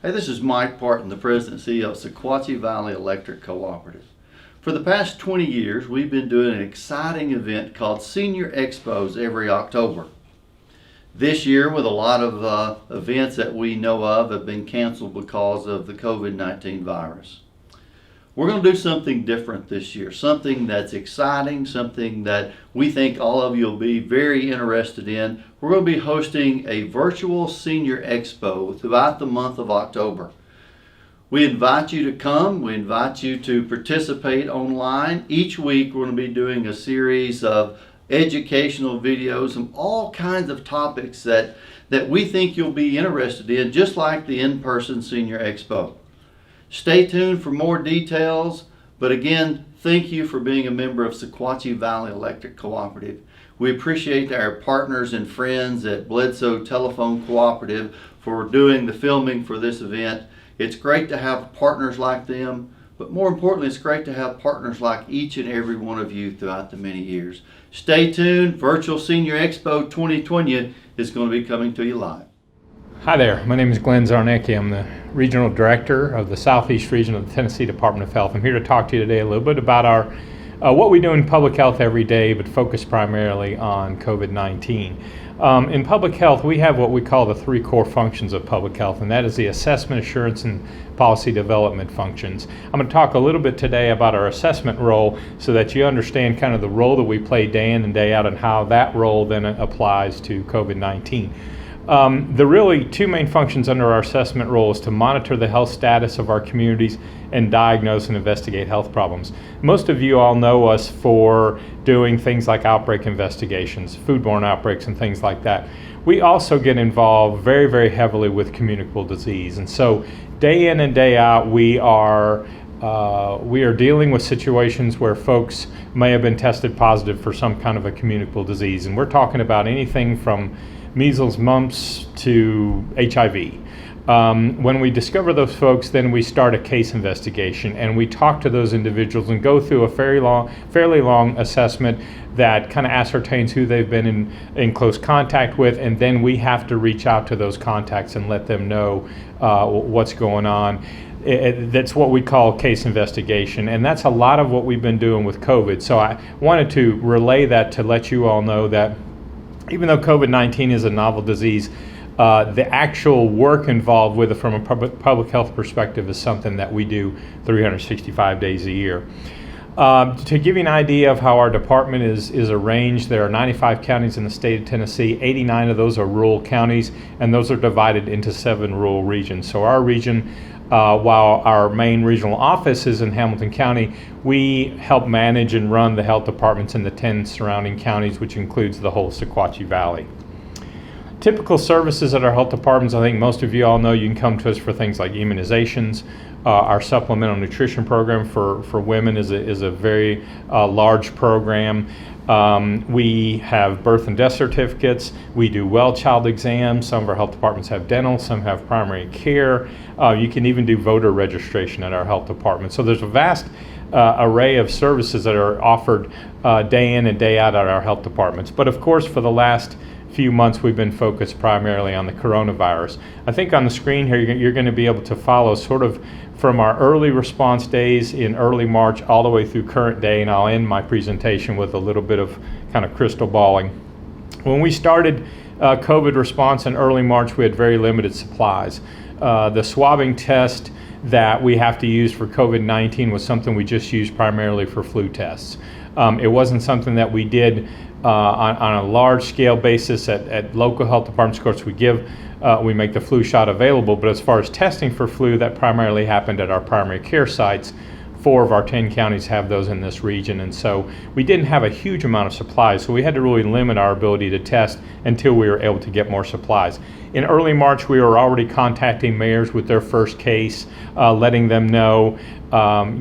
Hey, this is Mike Parton, the President and CEO of Sequatchie Valley Electric Cooperative. For the past 20 years, we've been doing an exciting event called Senior Expos every October. This year, with a lot of events that we know of have been canceled because of the COVID-19 virus. We're going to do something different this year, something that's exciting, something that we think all of you will be very interested in. We're going to be hosting a Virtual Senior Expo throughout the month of October. We invite you to come. We invite you to participate online. Each week we're going to be doing a series of educational videos on all kinds of topics that we think you'll be interested in, just like the in-person Senior Expo. Stay tuned for more details, but again, thank you for being a member of Sequatchie Valley Electric Cooperative. We appreciate our partners and friends at Bledsoe Telephone Cooperative for doing the filming for this event. It's great to have partners like them, but more importantly, it's great to have partners like each and every one of you throughout the many years. Stay tuned. Virtual Senior Expo 2020 is going to be coming to you live. Hi there, my name is Glen. I'm the Regional Director of the Southeast Region of the Tennessee Department of Health. I'm here to talk to you today a little bit about our what we do in public health every day, but focus primarily on COVID-19. In public health, we have what we call the three core functions of public health, and that is the assessment, assurance, and policy development functions. I'm going to talk a little bit today about our assessment role so that you understand kind of the role that we play day in and day out and how that role then applies to COVID-19. The really two main functions under our assessment role is to monitor the health status of our communities and diagnose and investigate health problems. Most of you all know us for doing things like outbreak investigations, foodborne outbreaks and things like that. We also get involved very, very heavily with communicable disease. And so day in and day out, we are dealing with situations where folks may have been tested positive for some kind of a communicable disease. And we're talking about anything from measles, mumps to HIV. When we discover those folks, then we start a case investigation and we talk to those individuals and go through a fairly long assessment that kind of ascertains who they've been in close contact with, and then we have to reach out to those contacts and let them know what's going on. That's what we call case investigation, and that's a lot of what we've been doing with COVID. So I wanted to relay that to let you all know that even though COVID-19 is a novel disease, the actual work involved with it from a public health perspective is something that we do 365 days a year. To give you an idea of how our department is arranged, there are 95 counties in the state of Tennessee. 89 of those are rural counties, and those are divided into 7 rural regions. So our region, while our main regional office is in Hamilton County, we help manage and run the health departments in the 10 surrounding counties, which includes the whole Sequatchie Valley. Typical services at our health departments, I think most of you all know, you can come to us for things like immunizations. Our supplemental nutrition program for women is a very large program. We have birth and death certificates. We do well child exams. Some of our health departments have dental, some have primary care. You can even do voter registration at our health department. So there's a vast array of services that are offered day in and day out at our health departments. But of course, for the last few months, we've been focused primarily on the coronavirus. I think on the screen here, you're going to be able to follow sort of from our early response days in early March all the way through current day, and I'll end my presentation with a little bit of kind of crystal balling. When we started COVID response in early March, we had very limited supplies. The swabbing test that we have to use for COVID-19 was something we just used primarily for flu tests. It wasn't something that we did on a large scale basis at local health departments. Of course, we make the flu shot available, but as far as testing for flu, that primarily happened at our primary care sites. 4 of our 10 counties have those in this region, and so we didn't have a huge amount of supplies, so we had to really limit our ability to test until we were able to get more supplies. In early March, we were already contacting mayors with their first case, letting them know,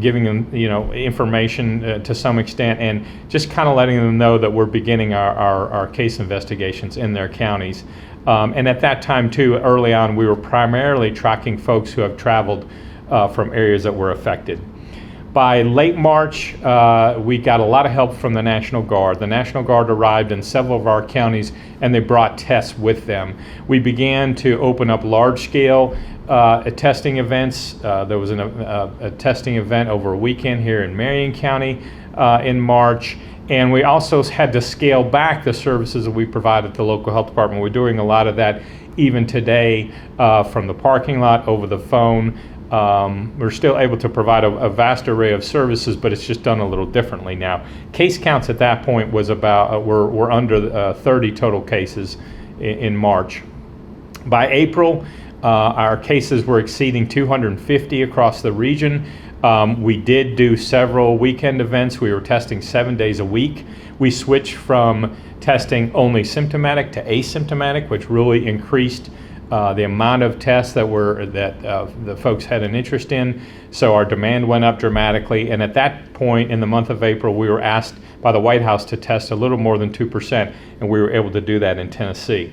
giving them information to some extent, and just kind of letting them know that we're beginning our case investigations in their counties. And at that time too, early on, we were primarily tracking folks who have traveled from areas that were affected. By late March, we got a lot of help from the National Guard. The National Guard arrived in several of our counties, and they brought tests with them. We began to open up large-scale testing events. There was a testing event over a weekend here in Marion County in March. And we also had to scale back the services that we provide at the local health department. We're doing a lot of that even today from the parking lot, over the phone. We're still able to provide a vast array of services, but it's just done a little differently now. Case counts at that point was about, we're under 30 total cases in March. By April, our cases were exceeding 250 across the region. We did do several weekend events. We were testing 7 days a week. We switched from testing only symptomatic to asymptomatic, which really increased the amount of tests that the folks had an interest in. So our demand went up dramatically. And at that point in the month of April, we were asked by the White House to test a little more than 2%, and we were able to do that in Tennessee.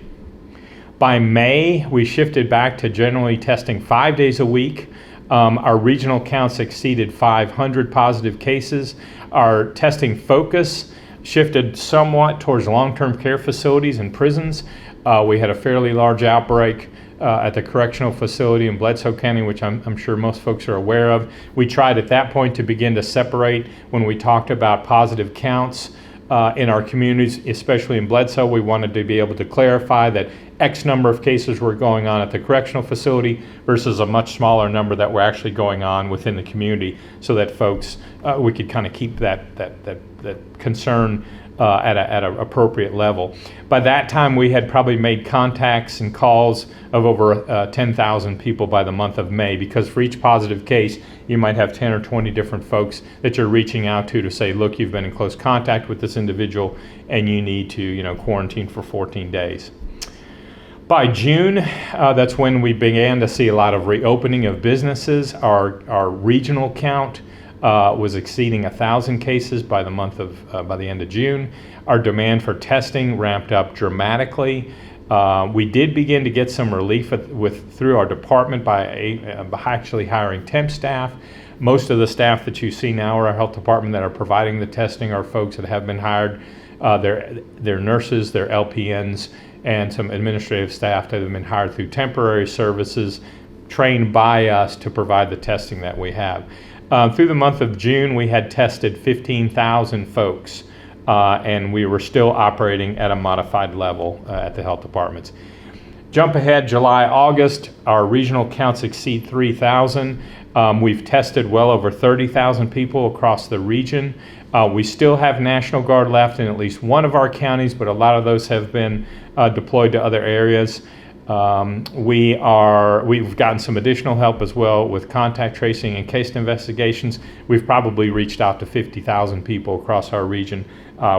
By May, we shifted back to generally testing 5 days a week. Our regional counts exceeded 500 positive cases. Our testing focus shifted somewhat towards long-term care facilities and prisons. We had a fairly large outbreak at the correctional facility in Bledsoe County, which I'm sure most folks are aware of. We tried at that point to begin to separate when we talked about positive counts in our communities, especially in Bledsoe. We wanted to be able to clarify that X number of cases were going on at the correctional facility versus a much smaller number that were actually going on within the community, so that folks, we could kind of keep that concern at an appropriate level. By that time, we had probably made contacts and calls of over 10,000 people by the month of May, because for each positive case, you might have 10 or 20 different folks that you're reaching out to say, look, you've been in close contact with this individual and you need to, quarantine for 14 days. By June, that's when we began to see a lot of reopening of businesses. Our regional count was exceeding 1,000 cases by the end of June. Our demand for testing ramped up dramatically. We did begin to get some relief through our department by actually hiring temp staff. Most of the staff that you see now are our health department that are providing the testing are folks that have been hired. They're nurses, they're LPNs, and some administrative staff that have been hired through temporary services, trained by us to provide the testing that we have. Through the month of June, we had tested 15,000 folks, and we were still operating at a modified level at the health departments. Jump ahead, July, August, our regional counts exceed 3,000. We've tested well over 30,000 people across the region. We still have National Guard left in at least one of our counties, but a lot of those have been deployed to other areas. We've gotten some additional help as well with contact tracing and case investigations. We've probably reached out to 50,000 people across our region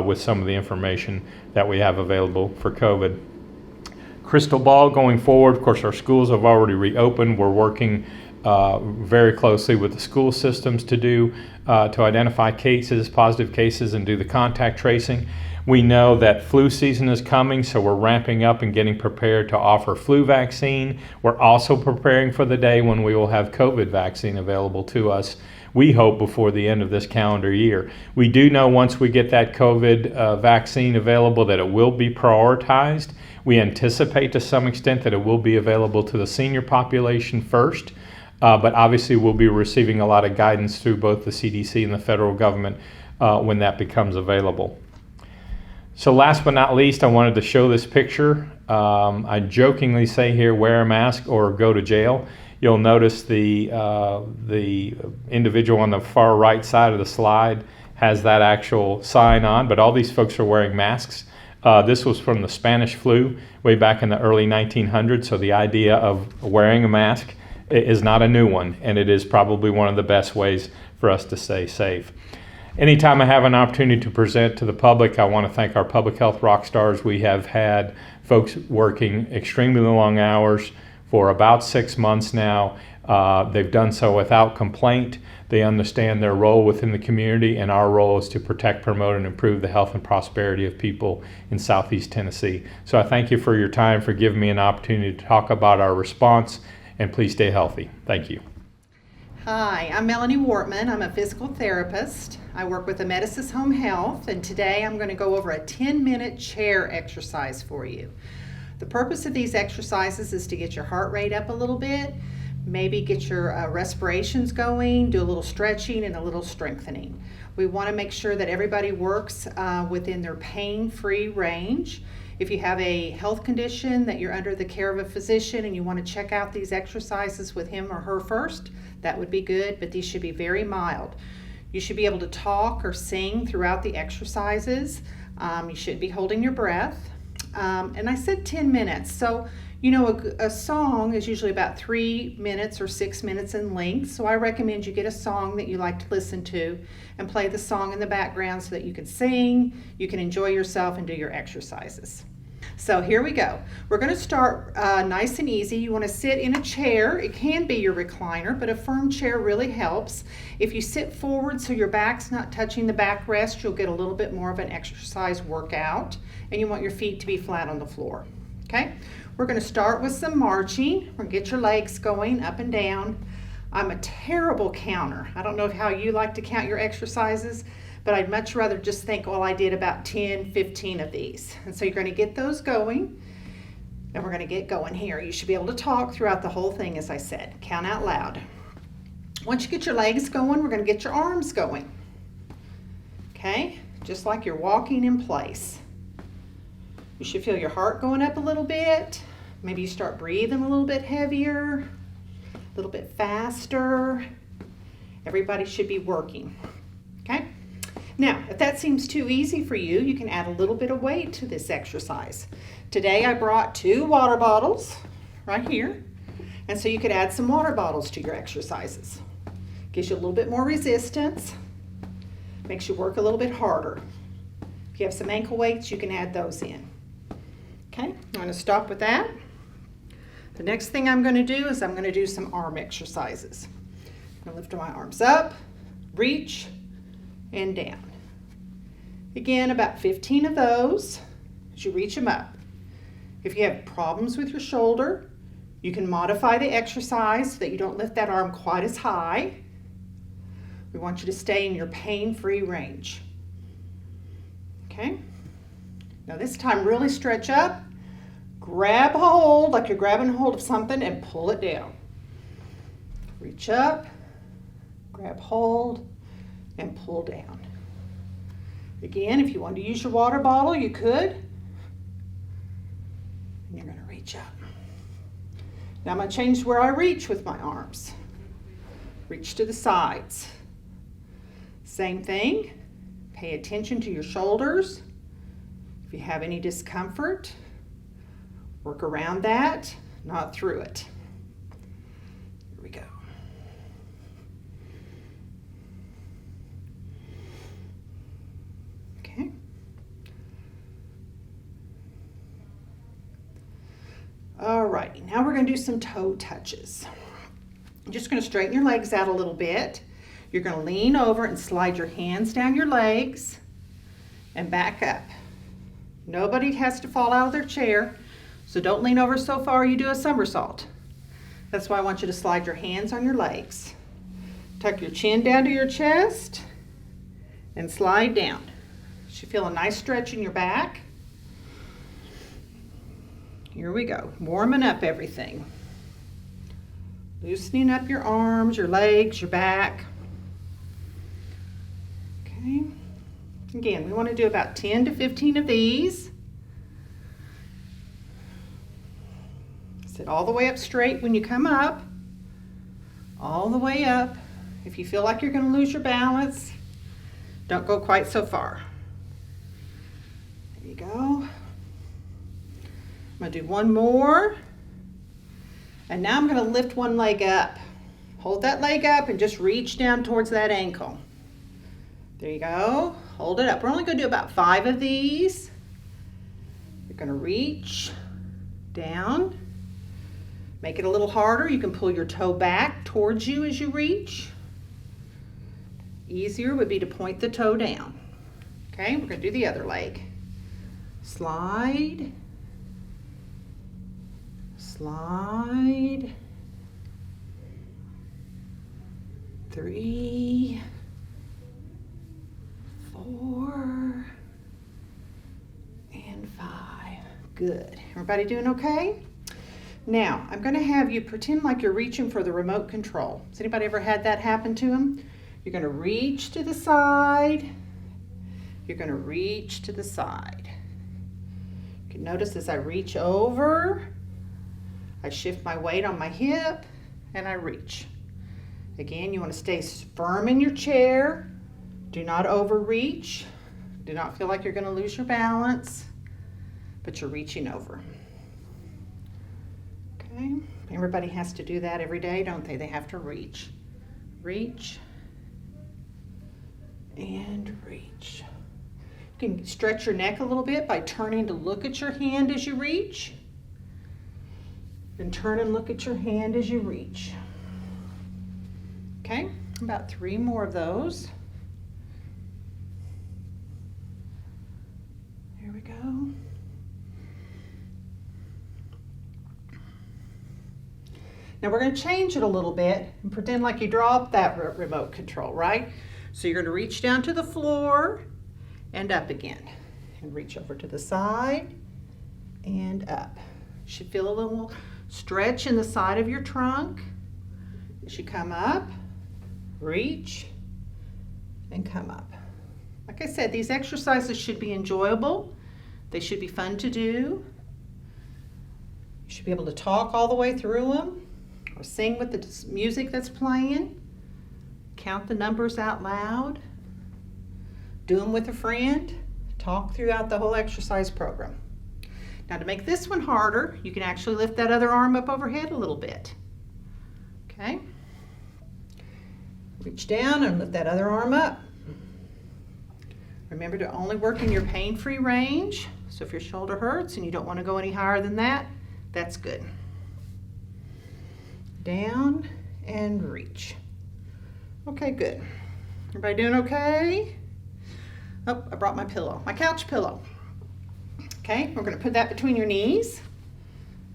with some of the information that we have available for COVID. Crystal ball going forward, of course, our schools have already reopened. We're working very closely with the school systems to identify positive cases, and do the contact tracing. We know that flu season is coming, so we're ramping up and getting prepared to offer flu vaccine. We're also preparing for the day when we will have COVID vaccine available to us, we hope before the end of this calendar year. We do know once we get that COVID vaccine available that it will be prioritized. We anticipate to some extent that it will be available to the senior population first, but obviously we'll be receiving a lot of guidance through both the CDC and the federal government when that becomes available. So last but not least, I wanted to show this picture. I jokingly say here, wear a mask or go to jail. You'll notice the individual on the far right side of the slide has that actual sign on, but all these folks are wearing masks. This was from the Spanish flu way back in the early 1900s, so the idea of wearing a mask is not a new one, and it is probably one of the best ways for us to stay safe. Anytime I have an opportunity to present to the public, I want to thank our public health rock stars. We have had folks working extremely long hours for about 6 months now. They've done so without complaint. They understand their role within the community, and our role is to protect, promote, and improve the health and prosperity of people in Southeast Tennessee. So I thank you for your time, for giving me an opportunity to talk about our response, and please stay healthy. Thank you. Hi, I'm Melanie Wortman. I'm a physical therapist. I work with Amedisys Home Health, and today I'm going to go over a 10-minute chair exercise for you. The purpose of these exercises is to get your heart rate up a little bit, maybe get your respirations going, do a little stretching and a little strengthening. We want to make sure that everybody works within their pain-free range. If you have a health condition that you're under the care of a physician and you want to check out these exercises with him or her first, that would be good, but these should be very mild. You should be able to talk or sing throughout the exercises. You should be holding your breath. And I said 10 minutes, so you know a song is usually about 3 minutes or 6 minutes in length, so I recommend you get a song that you like to listen to and play the song in the background so that you can sing, you can enjoy yourself and do your exercises. So here we go. We're going to start nice and easy. You want to sit in a chair. It can be your recliner, but a firm chair really helps. If you sit forward so your back's not touching the backrest, you'll get a little bit more of an exercise workout, and you want your feet to be flat on the floor. Okay? We're going to start with some marching. We're going to get your legs going up and down. I'm a terrible counter. I don't know how you like to count your exercises, but I'd much rather just think, well, I did about 10, 15 of these. And so you're going to get those going, and we're going to get going here. You should be able to talk throughout the whole thing, as I said. Count out loud. Once you get your legs going, we're going to get your arms going. Okay? Just like you're walking in place. You should feel your heart going up a little bit. Maybe you start breathing a little bit heavier, a little bit faster. Everybody should be working. Okay? Now, if that seems too easy for you, you can add a little bit of weight to this exercise. Today I brought 2 water bottles right here, and so you could add some water bottles to your exercises. Gives you a little bit more resistance, makes you work a little bit harder. If you have some ankle weights, you can add those in. Okay, I'm going to stop with that. The next thing I'm going to do is I'm going to do some arm exercises. I'm going to lift my arms up, reach, and down. Again, about 15 of those as you reach them up. If you have problems with your shoulder, you can modify the exercise so that you don't lift that arm quite as high. We want you to stay in your pain-free range. Okay? Now this time, really stretch up, grab hold, like you're grabbing hold of something, and pull it down. Reach up, grab hold, and pull down. Again, if you want to use your water bottle, you could. And you're going to reach up. Now I'm going to change where I reach with my arms. Reach to the sides. Same thing. Pay attention to your shoulders. If you have any discomfort, work around that, not through it. Here we go. Okay. All right, now we're going to do some toe touches. I'm just going to straighten your legs out a little bit. You're going to lean over and slide your hands down your legs and back up. Nobody has to fall out of their chair, so don't lean over so far you do a somersault. That's why I want you to slide your hands on your legs. Tuck your chin down to your chest and slide down. You should feel a nice stretch in your back. Here we go, warming up everything. Loosening up your arms, your legs, your back. Okay. Again, we want to do about 10 to 15 of these. Sit all the way up straight when you come up. All the way up. If you feel like you're going to lose your balance, don't go quite so far. There you go. I'm going to do one more. And now I'm going to lift one leg up. Hold that leg up and just reach down towards that ankle. There you go. Hold it up. We're only going to do about 5 of these. You're going to reach down. Make it a little harder. You can pull your toe back towards you as you reach. Easier would be to point the toe down. Okay, we're going to do the other leg. Slide. Slide. 3, 4, and 5. Good. Everybody doing okay? Now, I'm going to have you pretend like you're reaching for the remote control. Has anybody ever had that happen to them? You're going to reach to the side. You're going to reach to the side. You can notice as I reach over, I shift my weight on my hip, and I reach. Again, you want to stay firm in your chair. Do not overreach. Do not feel like you're going to lose your balance, but you're reaching over. Okay, everybody has to do that every day, don't they? They have to reach. Reach and reach. You can stretch your neck a little bit by turning to look at your hand as you reach. Then turn and look at your hand as you reach. Okay, about 3 more of those. There we go. Now we're going to change it a little bit and pretend like you dropped that remote control, right? So you're going to reach down to the floor and up again. And reach over to the side and up. You should feel a little stretch in the side of your trunk. As you come up, reach, and come up. Like I said, these exercises should be enjoyable. They should be fun to do. You should be able to talk all the way through them or sing with the music that's playing. Count the numbers out loud. Do them with a friend. Talk throughout the whole exercise program. Now to make this one harder, you can actually lift that other arm up overhead a little bit. Okay? Reach down and lift that other arm up. Remember to only work in your pain-free range. So if your shoulder hurts and you don't want to go any higher than that, that's good. Down and reach. Okay, good. Everybody doing okay? Oh, I brought my pillow, my couch pillow. Okay, we're going to put that between your knees,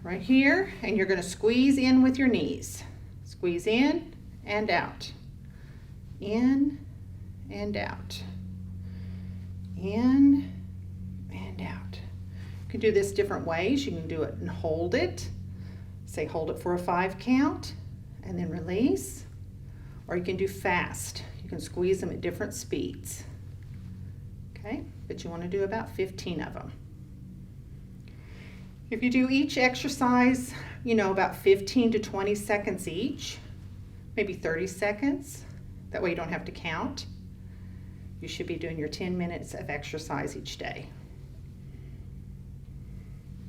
right here, and you're going to squeeze in with your knees. Squeeze in and out. In and out. In and out. You can do this different ways. You can do it and hold it. Say hold it for a 5 count and then release. Or you can do fast. You can squeeze them at different speeds. Okay, but you want to do about 15 of them. If you do each exercise, about 15 to 20 seconds each, maybe 30 seconds, that way you don't have to count. You should be doing your 10 minutes of exercise each day.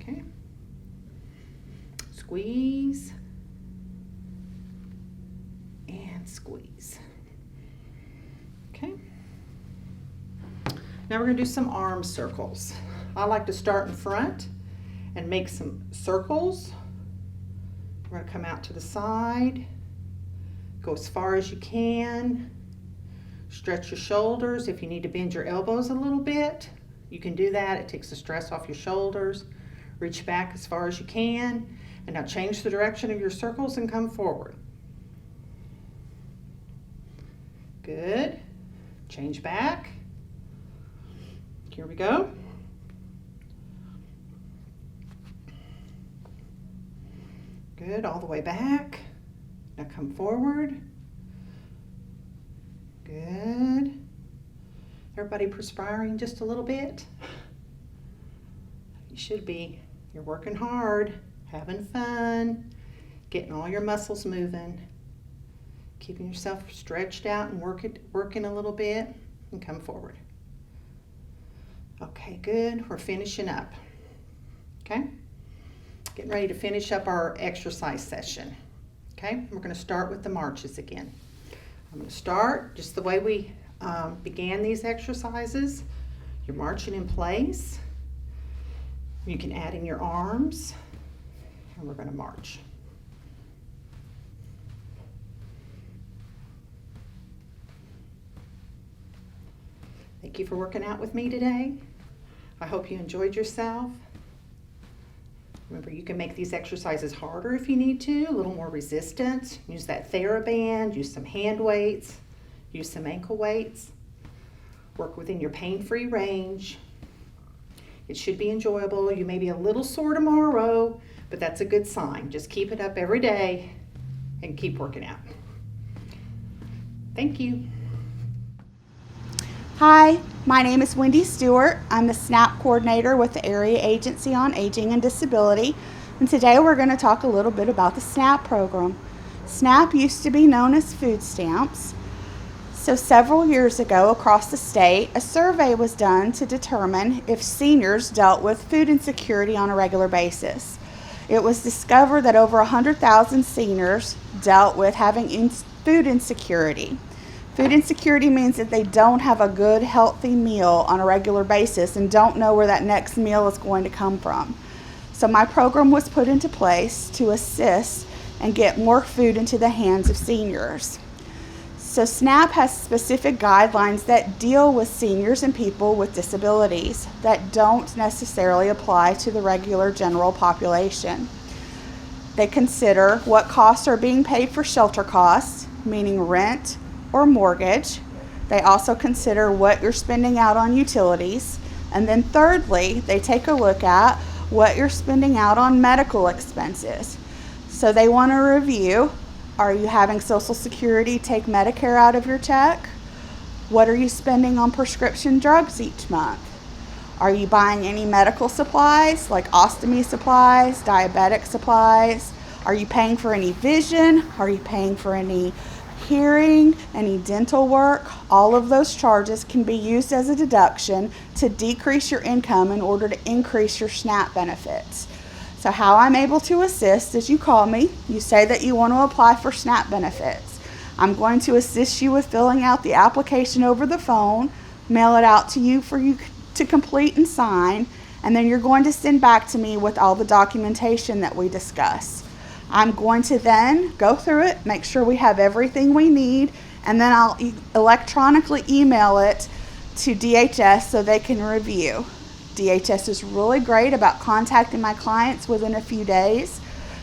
Okay. Squeeze and squeeze. Okay. Now we're going to do some arm circles. I like to start in front and make some circles. We're going to come out to the side, go as far as you can. Stretch your shoulders. If you need to bend your elbows a little bit, you can do that. It takes the stress off your shoulders. Reach back as far as you can. And now change the direction of your circles and come forward. Good. Change back. Here we go. Good, all the way back. Now come forward. Good. Everybody perspiring just a little bit? You should be. You're working hard, having fun, getting all your muscles moving, keeping yourself stretched out and working a little bit, and come forward. Okay, good. We're finishing up. Okay? Getting ready to finish up our exercise session. Okay? We're going to start with the marches again. I'm going to start just the way we began these exercises. You're marching in place. You can add in your arms, and we're going to march. Thank you for working out with me today. I hope you enjoyed yourself. Remember, you can make these exercises harder if you need to, a little more resistant. Use that TheraBand, use some hand weights, use some ankle weights. Work within your pain-free range. It should be enjoyable. You may be a little sore tomorrow, but that's a good sign. Just keep it up every day and keep working out. Thank you. Hi, my name is Melanie Stewart. I'm the SNAP coordinator with the Area Agency on Aging and Disability, and today we're going to talk a little bit about the SNAP program. SNAP used to be known as food stamps. So several years ago across the state, a survey was done to determine if seniors dealt with food insecurity on a regular basis. It was discovered that over 100,000 seniors dealt with having food insecurity. Food insecurity means that they don't have a good, healthy meal on a regular basis and don't know where that next meal is going to come from. So my program was put into place to assist and get more food into the hands of seniors. So SNAP has specific guidelines that deal with seniors and people with disabilities that don't necessarily apply to the regular general population. They consider what costs are being paid for shelter costs, meaning rent or mortgage. They also consider what you're spending out on utilities. And then thirdly, they take a look at what you're spending out on medical expenses. So they want to review, are you having Social Security take Medicare out of your check? What are you spending on prescription drugs each month? Are you buying any medical supplies like ostomy supplies, diabetic supplies? Are you paying for any vision? Are you paying for any hearing, any dental work? All of those charges can be used as a deduction to decrease your income in order to increase your SNAP benefits. So how I'm able to assist is you call me, you say that you want to apply for SNAP benefits. I'm going to assist you with filling out the application over the phone, mail it out to you for you to complete and sign, and then you're going to send back to me with all the documentation that we discuss. I'm going to then go through it, make sure we have everything we need, and then I'll electronically email it to DHS so they can review. DHS is really great about contacting my clients within a few days.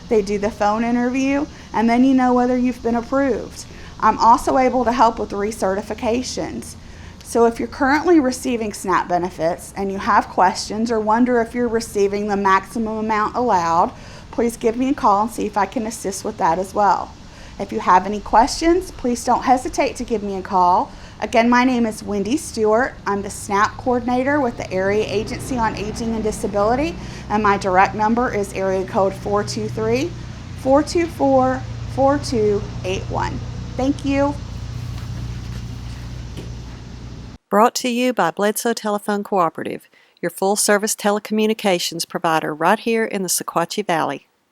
They do the phone interview, and then you know whether you've been approved. I'm also able to help with recertifications. So if you're currently receiving SNAP benefits and you have questions or wonder if you're receiving the maximum amount allowed, please give me a call and see if I can assist with that as well. If you have any questions, please don't hesitate to give me a call. Again, my name is Melanie Stewart. I'm the SNAP coordinator with the Area Agency on Aging and Disability, and my direct number is area code 423-424-4281. Thank you. Brought to you by Bledsoe Telephone Cooperative, your full-service telecommunications provider right here in the Sequatchie Valley.